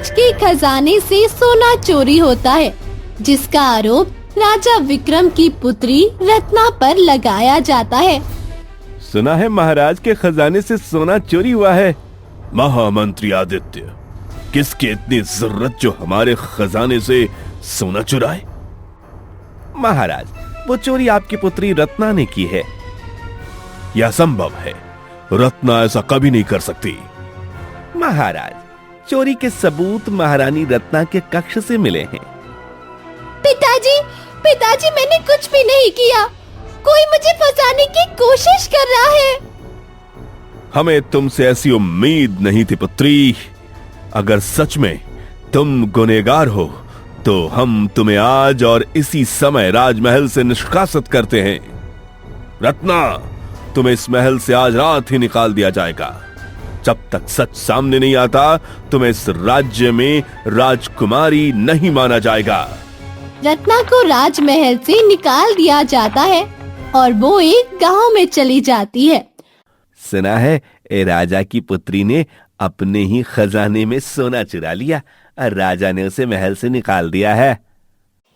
महाराज के खजाने से सोना चोरी होता है, जिसका आरोप राजा विक्रम की पुत्री रत्ना पर लगाया जाता है। सुना है महाराज के खजाने से सोना चोरी हुआ है। महामंत्री आदित्य, किसकी इतनी जरूरत जो हमारे खजाने से सोना चुराए? महाराज, वो चोरी आपकी पुत्री रत्ना ने की है। यह असंभव है, रत्ना ऐसा कभी नहीं कर सकती। महाराज, चोरी के सबूत महारानी रत्ना के कक्ष से मिले हैं। पिताजी, मैंने कुछ भी नहीं किया। कोई मुझे फंसाने की कोशिश कर रहा है। हमें तुमसे ऐसी उम्मीद नहीं थी पुत्री। अगर सच में तुम गुनहगार हो तो हम तुम्हें आज और इसी समय राजमहल से निष्कासित करते हैं। रत्ना, तुम्हें इस महल से आज रात ही निकाल दिया जाएगा। जब तक सच सामने नहीं आता, तुम्हें इस राज्य में राजकुमारी नहीं माना जाएगा। रत्ना को राजमहल से निकाल दिया जाता है और वो एक गांव में चली जाती है। सुना है ए राजा की पुत्री ने अपने ही खजाने में सोना चुरा लिया और राजा ने उसे महल से निकाल दिया है।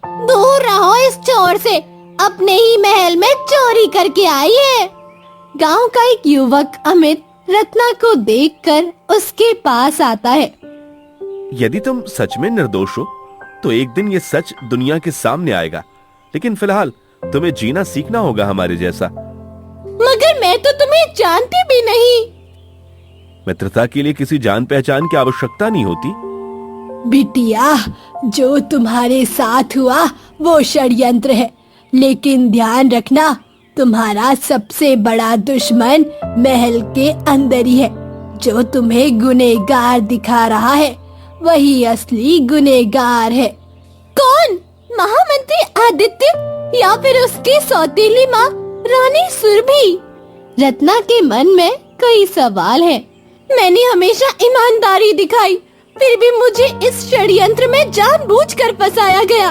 दूर रहो इस चोर से, अपने ही महल में चोरी करके आई है। गांव का एक युवक अमित रत्ना को देखकर उसके पास आता है। यदि तुम सच में निर्दोष हो तो एक दिन ये सच दुनिया के सामने आएगा, लेकिन फिलहाल तुम्हें जीना सीखना होगा हमारे जैसा। मगर मैं तो तुम्हें जानती भी नहीं। मित्रता के लिए किसी जान पहचान की आवश्यकता नहीं होती। बिटिया, जो तुम्हारे साथ हुआ वो षड्यंत्र है, लेकिन ध्यान रखना, तुम्हारा सबसे बड़ा दुश्मन महल के अंदर ही है। जो तुम्हें गुनहगार दिखा रहा है वही असली गुनहगार है। कौन? महामंत्री आदित्य या फिर उसकी सौतेली माँ रानी सुरभि? रत्ना के मन में कई सवाल हैं। मैंने हमेशा ईमानदारी दिखाई, फिर भी मुझे इस षड्यंत्र में जानबूझकर फंसाया गया।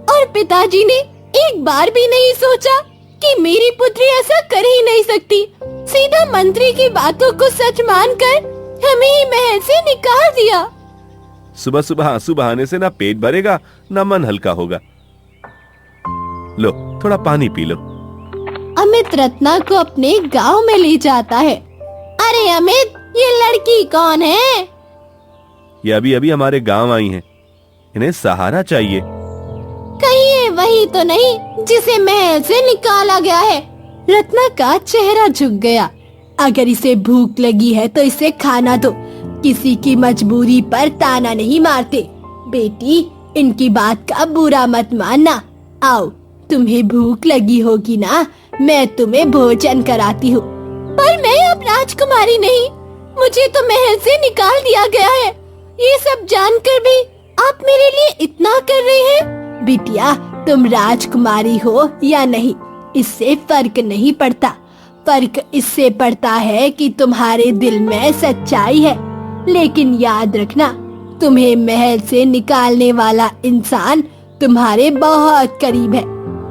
और पिताजी ने एक बार भी नहीं सोचा कि मेरी पुत्री ऐसा कर ही नहीं सकती। सीधा मंत्री की बातों को सच मानकर हमें ही महल से निकाल दिया। सुबह सुबह आंसू बहाने से ना पेट भरेगा ना मन हल्का होगा। लो, थोड़ा पानी पी लो। अमित रत्ना को अपने गांव में ले जाता है। अरे अमित, ये लड़की कौन है? ये अभी अभी हमारे गांव आई हैं। इन्हें सहारा चाहिए। कहीं ये वही तो नहीं जिसे महल से निकाला गया है? रत्ना का चेहरा झुक गया। अगर इसे भूख लगी है तो इसे खाना दो। किसी की मजबूरी पर ताना नहीं मारते। बेटी, इनकी बात का बुरा मत मानना। आओ, तुम्हें भूख लगी होगी ना, मैं तुम्हें भोजन कराती हूँ। पर मैं अब राजकुमारी नहीं, मुझे तो महल से निकाल दिया गया है। ये सब जानकर भी आप मेरे लिए इतना कर रहे हैं। बिटिया, तुम राजकुमारी हो या नहीं, इससे फर्क नहीं पड़ता। फर्क इससे पड़ता है कि तुम्हारे दिल में सच्चाई है। लेकिन याद रखना, तुम्हें महल से निकालने वाला इंसान तुम्हारे बहुत करीब है।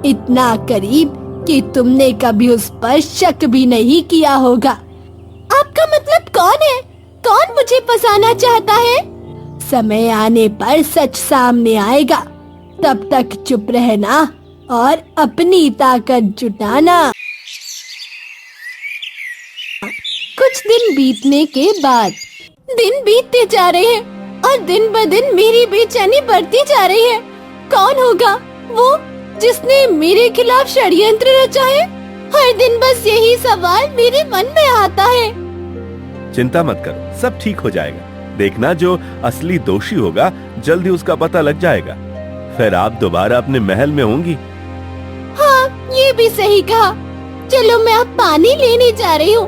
इतना करीब कि तुमने कभी उस पर शक भी नहीं किया होगा। आपका मतलब कौन है? कौन मुझे फंसाना चाहता है? समय आने पर सच सामने आएगा। तब तक चुप रहना और अपनी ताकत जुटाना। कुछ दिन बीतने के बाद दिन बीतते जा रहे हैं और दिन ब दिन मेरी बेचैनी बढ़ती जा रही है। कौन होगा वो जिसने मेरे खिलाफ षड्यंत्र रचा है? हर दिन बस यही सवाल मेरे मन में आता है। चिंता मत करो, सब ठीक हो जाएगा। देखना, जो असली दोषी होगा जल्दी उसका पता लग जाएगा। फिर आप दोबारा अपने महल में होंगी। हाँ, ये भी सही कहा। चलो, मैं अब पानी लेने जा रही हूँ।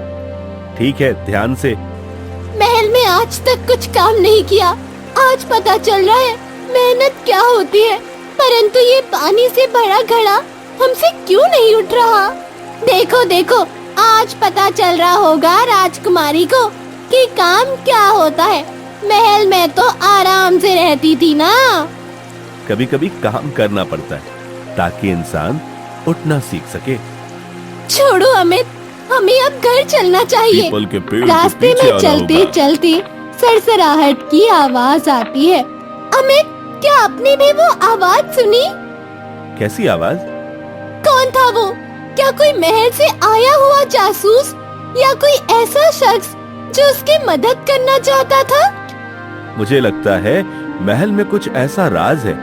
ठीक है, ध्यान से। महल में आज तक कुछ काम नहीं किया, आज पता चल रहा है मेहनत क्या होती है। परंतु ये पानी से भरा घड़ा हमसे क्यों नहीं उठ रहा? देखो देखो, आज पता चल रहा होगा राजकुमारी को कि काम क्या होता है। महल में तो आराम से रहती थी ना। कभी कभी काम करना पड़ता है ताकि इंसान उठना सीख सके। छोड़ो अमित, हमें अब घर चलना चाहिए। रास्ते में चलते चलते सरसराहट की आवाज आती है। अमित, क्या आपने भी वो आवाज सुनी? कैसी आवाज? कौन था वो? क्या कोई महल से आया हुआ जासूस या कोई ऐसा शख्स जो उसकी मदद करना चाहता था? मुझे लगता है महल में कुछ ऐसा राज है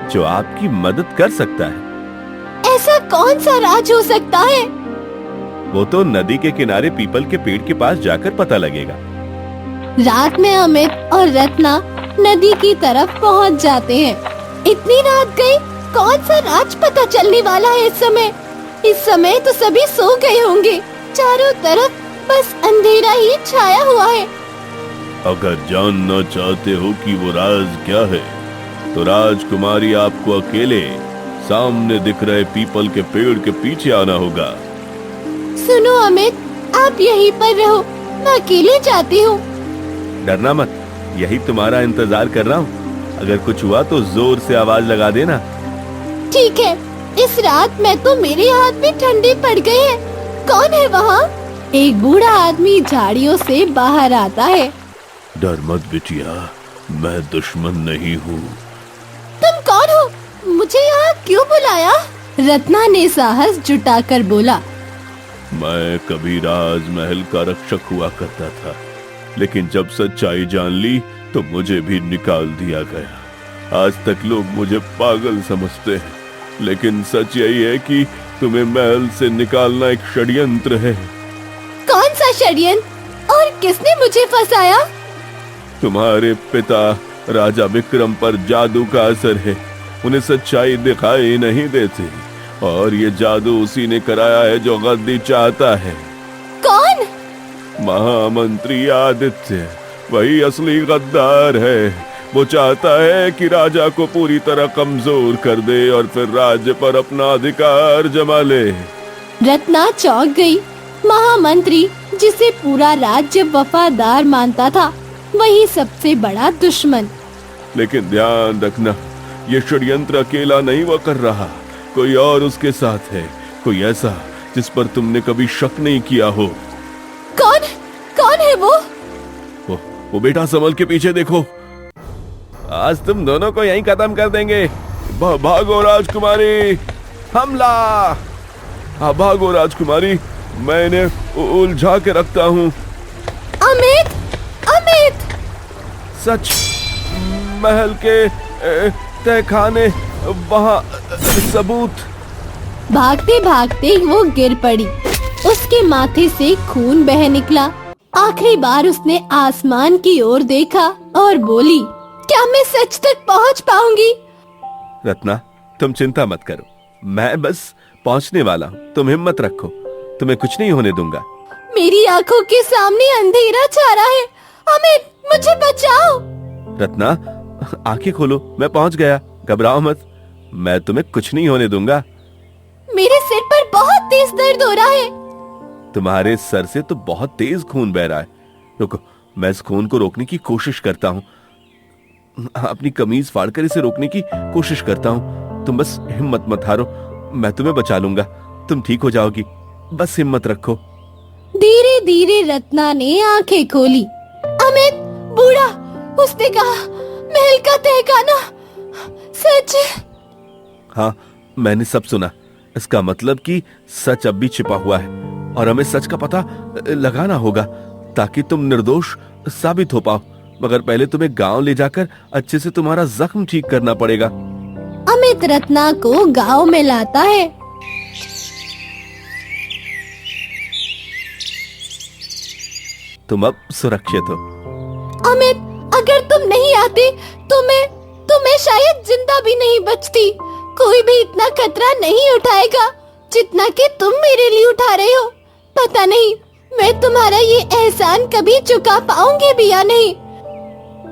जो आपकी मदद कर सकता है। ऐसा कौन सा राज हो सकता है? वो तो नदी के किनारे पीपल के पेड़ के पास जाकर पता लगेगा। रात में अमित और रत्ना नदी की तरफ पहुंच जाते हैं। इतनी रात गई, कौन सा राज पता चलने वाला है इस समय? इस समय तो सभी सो गए होंगे। चारों तरफ बस अंधेरा ही छाया हुआ है। अगर जानना चाहते हो कि वो राज क्या है, तो राजकुमारी आपको अकेले सामने दिख रहे पीपल के पेड़ के पीछे आना होगा। सुनो अमित, आप यहीं पर रहो, मैं अकेले जाती हूँ। डरना मत, यही तुम्हारा इंतजार कर रहा हूँ। अगर कुछ हुआ तो जोर से आवाज लगा देना। ठीक है। इस रात में तो मेरे हाथ भी ठंडे पड़ गए हैं। कौन है वहाँ? एक बूढ़ा आदमी झाड़ियों से बाहर आता है। डर मत बिटिया, मैं दुश्मन नहीं हूँ। तुम कौन हो? मुझे यहाँ क्यों बुलाया? रत्ना ने साहस जुटाकर बोला। मैं कभी राजमहल का रक्षक हुआ करता था, लेकिन जब सच्चाई जान ली तो मुझे भी निकाल दिया गया। आज तक लोग मुझे पागल समझते हैं, लेकिन सच यही है कि तुम्हें महल से निकालना एक षड्यंत्र है। कौन सा षड्यंत्र? और किसने मुझे फंसाया? तुम्हारे पिता राजा विक्रम पर जादू का असर है। उन्हें सच्चाई दिखाई नहीं देती, और ये जादू उसी ने कराया है जो गद्दी चाहता है। कौन? महामंत्री आदित्य, वही असली गद्दार है। वो चाहता है कि राजा को पूरी तरह कमजोर कर दे और फिर राज्य पर अपना अधिकार जमा ले। रत्ना चौंक गई। महामंत्री, जिसे पूरा राज्य वफादार मानता था, वही सबसे बड़ा दुश्मन। लेकिन ध्यान रखना, ये षड्यंत्र अकेला नहीं वो कर रहा, कोई और उसके साथ है। कोई ऐसा जिस पर तुमने कभी शक नहीं किया हो। कौन? कौन है वो? वो बेटा, संभल के पीछे देखो। आज तुम दोनों को यहीं खत्म कर देंगे। भागो राजकुमारी, हमला! भागो राजकुमारी, मैं इन्हें उलझा के रखता हूँ। अमित! अमित! सच, महल के तहखाने, वहाँ सबूत। भागते भागते वो गिर पड़ी। उसके माथे से खून बह निकला। आखिरी बार उसने आसमान की ओर देखा और बोली, क्या मैं सच तक पहुंच पाऊंगी? रत्ना, तुम चिंता मत करो, मैं बस पहुंचने वाला हूँ। तुम हिम्मत रखो, तुम्हें कुछ नहीं होने दूंगा। मेरी आंखों के सामने अंधेरा छा रहा है। अमित, मुझे बचाओ। रत्ना, आंखें खोलो, मैं पहुंच गया। घबराओ मत, मैं तुम्हें कुछ नहीं होने दूंगा। मेरे सिर पर बहुत तेज दर्द हो रहा है। तुम्हारे सर से तो बहुत तेज खून बह रहा है। रुको, मैं इस खून को रोकने की कोशिश करता हूँ। अपनी कमीज फाड़कर इसे रोकने की कोशिश करता हूँ। तुम बस हिम्मत मत हारो, मैं तुम्हें बचा लूंगा। तुम ठीक हो जाओगी, बस हिम्मत रखो। धीरे धीरे रत्ना ने आंखें खोली। अमित, बूढ़ा, उसने कहा महल का तहखाना सच। हाँ, मैंने सब सुना। इसका मतलब कि सच अब भी छिपा हुआ है, और हमें सच का पता लगाना होगा ताकि तुम निर्दोष साबित हो पाओ। मगर पहले तुम्हें गांव ले जाकर अच्छे से तुम्हारा जख्म ठीक करना पड़ेगा। अमित रत्ना को गांव में लाता है। तुम अब सुरक्षित हो। अमित, अगर तुम नहीं आते तो मैं शायद जिंदा भी नहीं बचती। कोई भी इतना खतरा नहीं उठाएगा जितना कि तुम मेरे लिए उठा रहे हो। पता नहीं मैं तुम्हारा ये एहसान कभी चुका पाऊंगी भी या नहीं।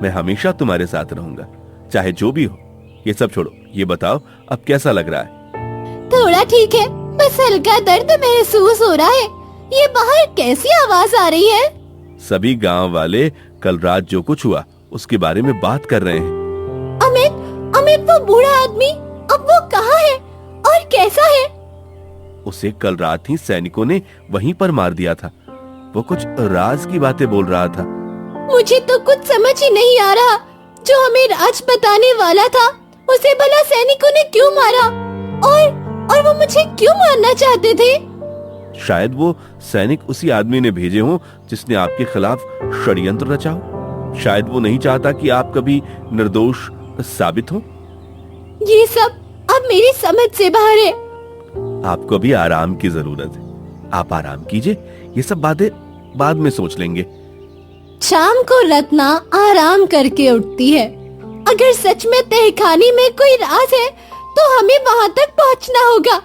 मैं हमेशा तुम्हारे साथ रहूंगा, चाहे जो भी हो। ये सब छोड़ो, ये बताओ अब कैसा लग रहा है? थोड़ा ठीक है, बस हल्का दर्द महसूस हो रहा है। ये बाहर कैसी आवाज आ रही है? सभी गांव वाले कल रात जो कुछ हुआ उसके बारे में बात कर रहे हैं। अमित, वो बूढ़ा आदमी अब वो कहाँ है और कैसा है? उसे कल रात ही सैनिकों ने वहीं पर मार दिया था। वो कुछ राज की बातें बोल रहा था। मुझे तो कुछ समझ ही नहीं आ रहा। जो हमें राज बताने वाला था उसे भला सैनिकों ने क्यों मारा, और वो मुझे क्यों मारना चाहते थे? शायद वो सैनिक उसी आदमी ने भेजे हों जिसने आपके खिलाफ षड्यंत्र रचा हो। शायद वो नहीं चाहता कि आप कभी निर्दोष साबित हो। ये सब अब मेरी समझ से बाहर है। आपको भी आराम की जरूरत है, आप आराम कीजिए, ये सब बातें बाद में सोच लेंगे। शाम को रत्ना आराम करके उठती है। अगर सच में तहखाने में कोई राज है तो हमें वहाँ तक पहुँचना होगा।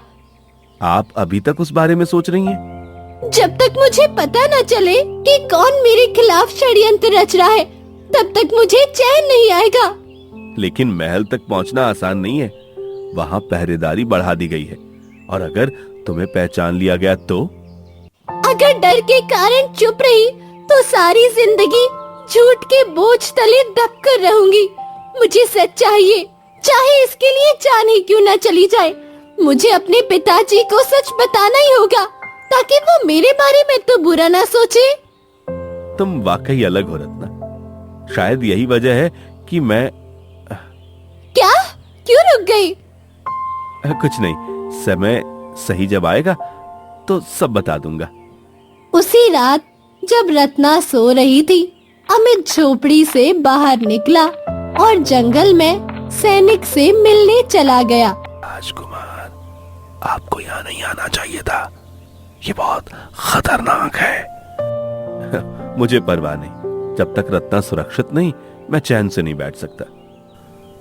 आप अभी तक उस बारे में सोच रही हैं? जब तक मुझे पता न चले कि कौन मेरे खिलाफ षड्यंत्र रच रहा है, तब तक मुझे चैन नहीं आएगा। लेकिन महल तक पहुंचना आसान नहीं है, वहाँ पहरेदारी बढ़ा दी गई है, और अगर तुम्हें पहचान लिया गया तो? अगर डर के कारण चुप रही तो सारी जिंदगी झूठ के बोझ तले दब कर रहूंगी। मुझे सच चाहिए, चाहे इसके लिए जान ही क्यों न चली जाए। मुझे अपने पिताजी को सच बताना ही होगा ताकि वो मेरे बारे में तो बुरा ना सोचे। तुम वाकई अलग हो रत्ना। शायद यही वजह है कि मैं क्या? क्यों रुक गई? कुछ नहीं, समय सही जब आएगा तो सब बता दूंगा। उसी रात जब रत्ना सो रही थी, अमित झोपड़ी से बाहर निकला और जंगल में सैनिक से मिलने चला गया। राजकुमार, आपको यहाँ नहीं आना चाहिए था, ये बहुत खतरनाक है। मुझे परवाह नहीं, जब तक रत्ना सुरक्षित नहीं मैं चैन से नहीं बैठ सकता।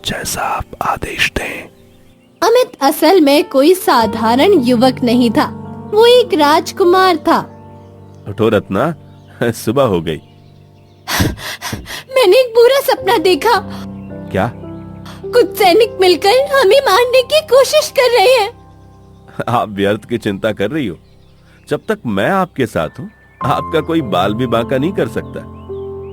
जैसा आप आदेश दें। अमित असल में कोई साधारण युवक नहीं था, वो एक राजकुमार था। उठो रत्ना, सुबह हो गई। मैंने एक बुरा सपना देखा। क्या? कुछ सैनिक मिलकर हमें मारने की कोशिश कर रहे हैं। आप व्यर्थ की चिंता कर रही हो। जब तक मैं आपके साथ हूँ आपका कोई बाल भी बांका नहीं कर सकता।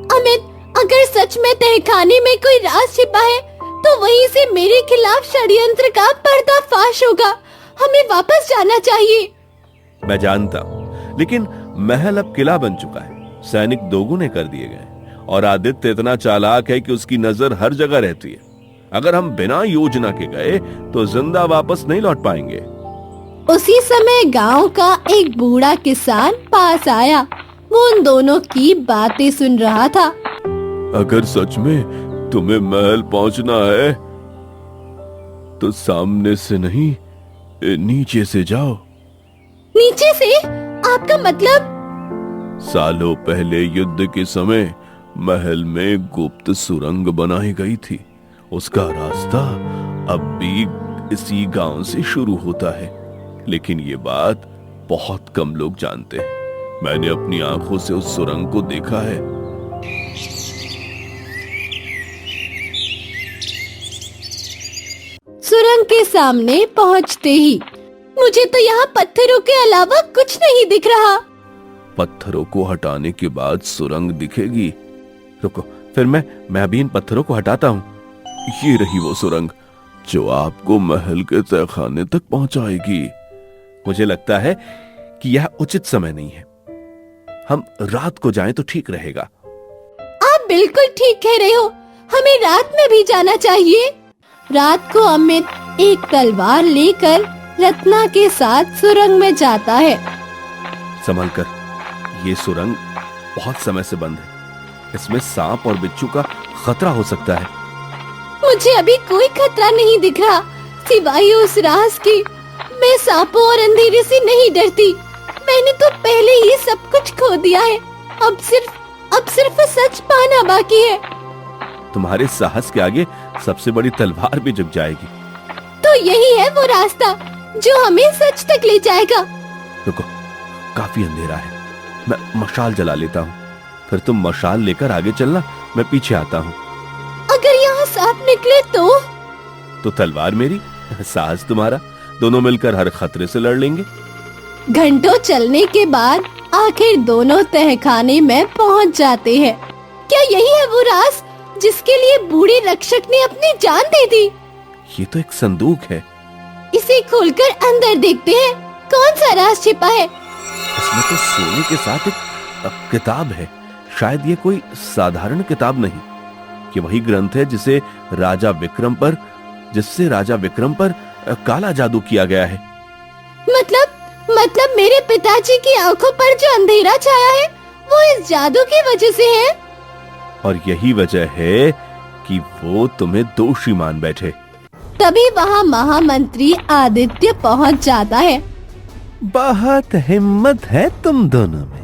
अमित, अगर सच में तहखाने में कोई राज छिपा है तो वहीं से मेरे खिलाफ षड्यंत्र का पर्दाफाश होगा। हमें वापस जाना चाहिए। मैं जानता हूँ, लेकिन महल अब किला बन चुका है, सैनिक दोगुने कर दिए गए, और आदित्य इतना चालाक है कि उसकी नजर हर जगह रहती है। अगर हम बिना योजना के गए तो जिंदा वापस नहीं लौट पाएंगे। उसी समय गांव का एक बूढ़ा किसान पास आया। वो उन दोनों की बातें सुन रहा था। अगर सच में तुम्हें महल पहुंचना है तो सामने से नहीं, नीचे से जाओ। नीचे से? आपका मतलब? सालों पहले युद्ध के समय महल में गुप्त सुरंग बनाई गई थी। उसका रास्ता अब भी इसी गांव से शुरू होता है, लेकिन ये बात बहुत कम लोग जानते हैं। मैंने अपनी आंखों से उस सुरंग को देखा है। सुरंग के सामने पहुंचते ही मुझे तो यहाँ पत्थरों के अलावा कुछ नहीं दिख रहा। पत्थरों को हटाने के बाद सुरंग दिखेगी। रुको, फिर मैं अभी इन पत्थरों को हटाता हूँ। ये रही वो सुरंग जो आपको महल के तहखाने तक पहुंचाएगी। मुझे लगता है कि यह उचित समय नहीं है, हम रात को जाएं तो ठीक रहेगा। आप बिल्कुल ठीक कह रहे हो, हमें रात में भी जाना चाहिए। रात को अमित एक तलवार लेकर रत्ना के साथ सुरंग में जाता है। संभल कर, ये सुरंग बहुत समय से बंद है, इसमें सांप और बिच्छू का खतरा हो सकता है। मुझे अभी कोई खतरा नहीं दिख रहा सिवाय उस राज की। मैं सांपों और अंधेरे से नहीं डरती। मैंने तो पहले ही सब कुछ खो दिया है। अब सिर्फ सच पाना बाकी है। तुम्हारे साहस के आगे सबसे बड़ी तलवार भी झुक जाएगी। तो यही है वो रास्ता जो हमें सच तक ले जाएगा। रुको, काफी अंधेरा है, मैं मशाल जला लेता हूँ, फिर तुम मशाल लेकर आगे चलना, मैं पीछे आता हूँ। अगर यहाँ सांप निकले तो तलवार मेरी, साहस तुम्हारा, दोनों मिलकर हर खतरे से लड़ लेंगे। घंटों चलने के बाद आखिर दोनों तहखाने में पहुँच जाते हैं। क्या यही है वो राज जिसके लिए बूढ़े रक्षक ने अपनी जान दे दी? ये तो एक संदूक है। इसे खोलकर अंदर देखते हैं, कौन सा राज छिपा है। इसमें तो सोने के साथ एक किताब है, शायद ये कोई साधारण किताब नहीं, कि वही ग्रंथ है जिससे राजा विक्रम पर काला जादू किया गया है। मतलब मेरे पिताजी की आंखों पर जो अंधेरा छाया है वो इस जादू की वजह से है। और यही वजह है कि वो तुम्हें दोषी मान बैठे। तभी वहाँ महामंत्री आदित्य पहुँच जाता है। बहुत हिम्मत है तुम दोनों में,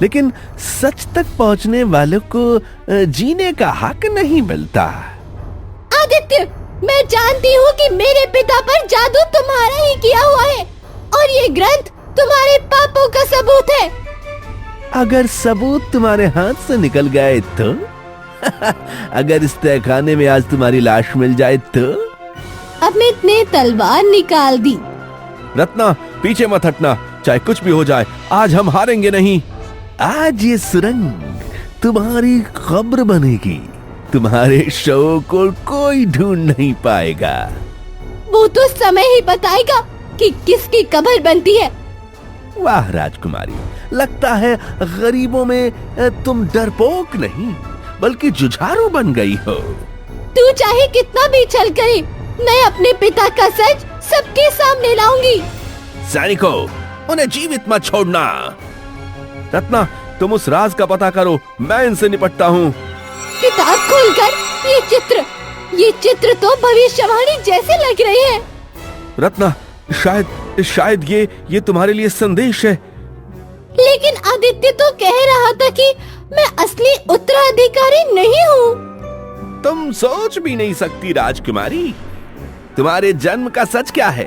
लेकिन सच तक पहुंचने वालों को जीने का हक नहीं मिलता। आदित्य, मैं जानती हूँ कि मेरे पिता पर जादू तुम्हारा ही किया हुआ है और ये ग्रंथ तुम्हारे पापों का सबूत है। अगर सबूत तुम्हारे हाथ से निकल गए तो अगर इस तहखाने में आज तुम्हारी लाश मिल जाए तो? अमित ने तलवार निकाल दी। रत्ना, पीछे मत हटना, चाहे कुछ भी हो जाए, आज हम हारेंगे नहीं। आज ये सुरंग तुम्हारी कब्र बनेगी, तुम्हारे शव को कोई ढूंढ नहीं पाएगा। वो तो समय ही बताएगा कि किसकी कब्र बनती है। वाह राजकुमारी, लगता है गरीबों में तुम डरपोक नहीं बल्कि जुझारू बन गई हो। तू चाहे कितना भी छल करे, मैं अपने पिता का सच सबके सामने लाऊंगी। सैनिकों, उन्हें जीवित मत छोड़ना। रत्ना, तुम उस राज का पता करो, मैं इनसे निपटता हूँ। किताब खोलकर ये चित्र तो भविष्यवाणी जैसे लग रहे हैं। रत्ना, शायद ये तुम्हारे लिए संदेश है। लेकिन आदित्य तो कह रहा था कि मैं असली उत्तराधिकारी नहीं हूँ। तुम सोच भी नहीं सकती राजकुमारी, तुम्हारे जन्म का सच क्या है।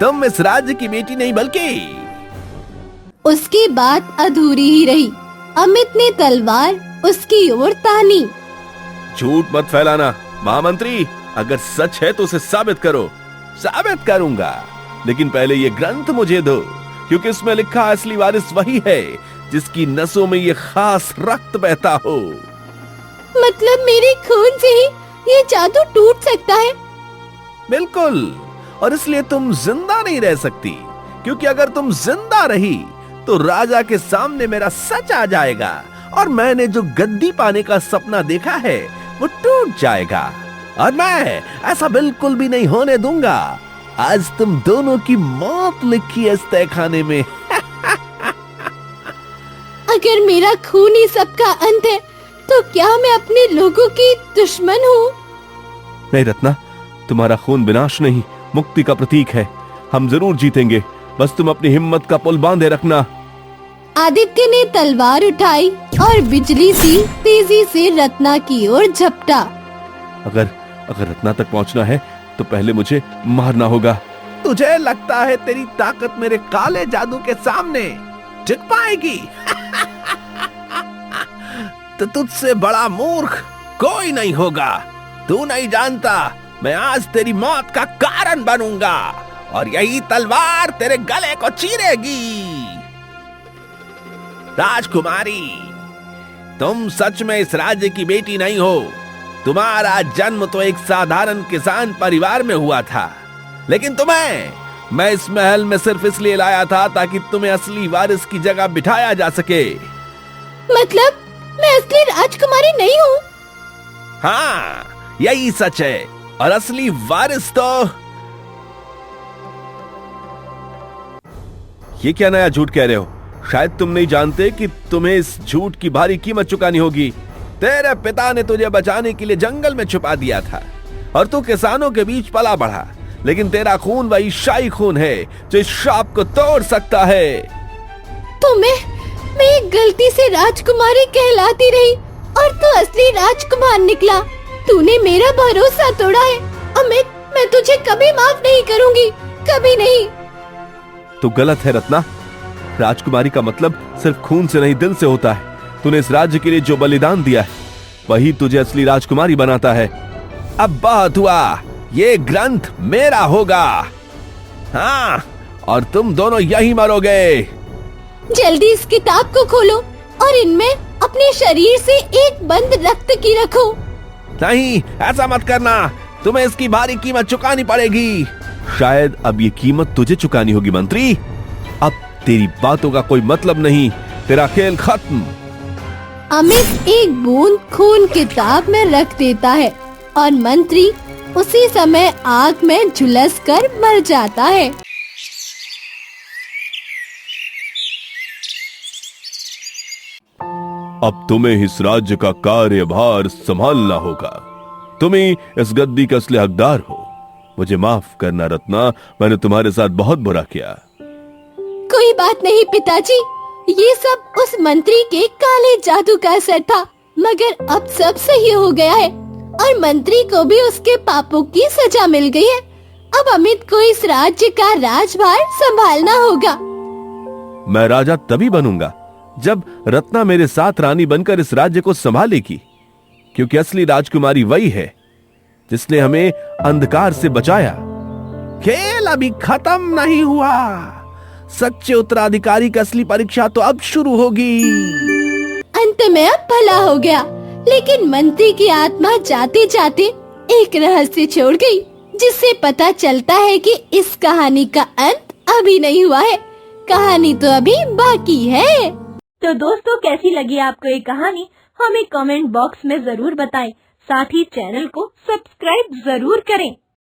तुम इस राज्य की बेटी नहीं बल्कि। उसकी बात अधूरी ही रही। अमित ने तलवार उसकी ओर तानी। झूठ मत फैलाना महामंत्री, अगर सच है तो उसे साबित करो। साबित करूंगा, लेकिन पहले ये ग्रंथ मुझे दो, क्योंकि इसमें लिखा असली वारिस वही है जिसकी नसों में ये खास रक्त बहता हो। मतलब मेरे खून से ही ये जादू टूट सकता है? बिल्कुल, और इसलिए तुम जिंदा नहीं रह सकती, क्योंकि अगर तुम जिंदा रही तो राजा के सामने मेरा सच आ जाएगा और मैंने जो गद्दी पाने का सपना देखा है वो टूट जाएगा। और मैं ऐसा बिल्कुल भी नहीं होने दूंगा। आज तुम दोनों की मौत लिखी है इस तहखाने में। अगर मेरा खून ही सबका अंत है तो क्या मैं अपने लोगों की दुश्मन हूँ? नहीं रत्ना, तुम्हारा खून विनाश नहीं, मुक्ति का प्रतीक है। हम जरूर जीतेंगे, बस तुम अपनी हिम्मत का पुल बांधे रखना। आदित्य ने तलवार उठाई और बिजली सी तेजी से रत्ना की ओर झपटा। अगर रत्ना तक पहुंचना है तो पहले मुझे मारना होगा। तुझे लगता है तेरी ताकत मेरे काले जादू के सामने टिक पाएगी? तो तुझसे बड़ा मूर्ख कोई नहीं होगा। तू नहीं जानता, मैं आज तेरी मौत का कारण बनूंगा और यही तलवार तेरे गले को चीरेगी। राजकुमारी, तुम सच में इस राज्य की बेटी नहीं हो। तुम्हारा जन्म तो एक साधारण किसान परिवार में हुआ था, लेकिन तुम्हें मैं इस महल में सिर्फ इसलिए लाया था ताकि तुम्हें असली वारिस की जगह बिठाया जा सके। मतलब मैं असली राजकुमारी नहीं हूँ? हाँ, यही सच है। और असली वारिस तो ये क्या नया झूठ कह रहे हो? शायद तुम नहीं जानते कि तुम्हें इस झूठ की भारी कीमत चुकानी होगी। तेरे पिता ने तुझे बचाने के लिए जंगल में छुपा दिया था और तू किसानों के बीच पला बढ़ा, लेकिन तेरा खून वही शाही खून है जो इस शाप को तोड़ सकता है। तो मैं एक गलती से राजकुमारी कहलाती रही और तू असली राजकुमार निकला। तूने मेरा भरोसा तोड़ा है अमित, मैं तुझे कभी माफ नहीं करूंगी, कभी नहीं। तो गलत है रत्ना, राजकुमारी का मतलब सिर्फ खून से नहीं दिल से होता है। तूने इस राज्य के लिए जो बलिदान दिया है वही तुझे असली राजकुमारी बनाता है। अब बात हुआ, ये ग्रंथ मेरा होगा। हाँ, और तुम दोनों यही मरोगे। जल्दी इस किताब को खोलो और इनमें अपने शरीर से एक बंद रक्त की रखो। नहीं, ऐसा मत करना, तुम्हें इसकी भारी कीमत चुकानी पड़ेगी। शायद अब ये कीमत तुझे चुकानी होगी मंत्री। अब तेरी बातों का कोई मतलब नहीं, तेरा खेल खत्म। अमित एक बूंद खून किताब में रख देता है और मंत्री उसी समय आग में झुलसकर मर जाता है। अब तुम्हें इस राज्य का कार्यभार संभालना होगा। तुम ही इस गद्दी के असली हकदार हो। मुझे माफ करना रत्ना, मैंने तुम्हारे साथ बहुत बुरा किया। कोई बात नहीं पिताजी, ये सब उस मंत्री के काले जादू का असर था। मगर अब सब सही हो गया है और मंत्री को भी उसके पापों की सजा मिल गई है। अब अमित को इस राज्य का राजभार संभालना होगा। मैं राजा तभी बनूंगा जब रत्ना मेरे साथ रानी बनकर इस राज्य को संभालेगी, क्योंकि असली राजकुमारी वही है जिसने हमें अंधकार से बचाया। खेल अभी खत्म नहीं हुआ। सच्चे उत्तराधिकारी की असली परीक्षा तो अब शुरू होगी। अंत में अब भला हो गया, लेकिन मंत्री की आत्मा जाते जाते एक रहस्य छोड़ गई, जिससे पता चलता है कि इस कहानी का अंत अभी नहीं हुआ है। कहानी तो अभी बाकी है। तो दोस्तों, कैसी लगी आपको ये कहानी हमें कमेंट बॉक्स में जरूर बताएं। साथ ही चैनल को सब्सक्राइब जरूर करें।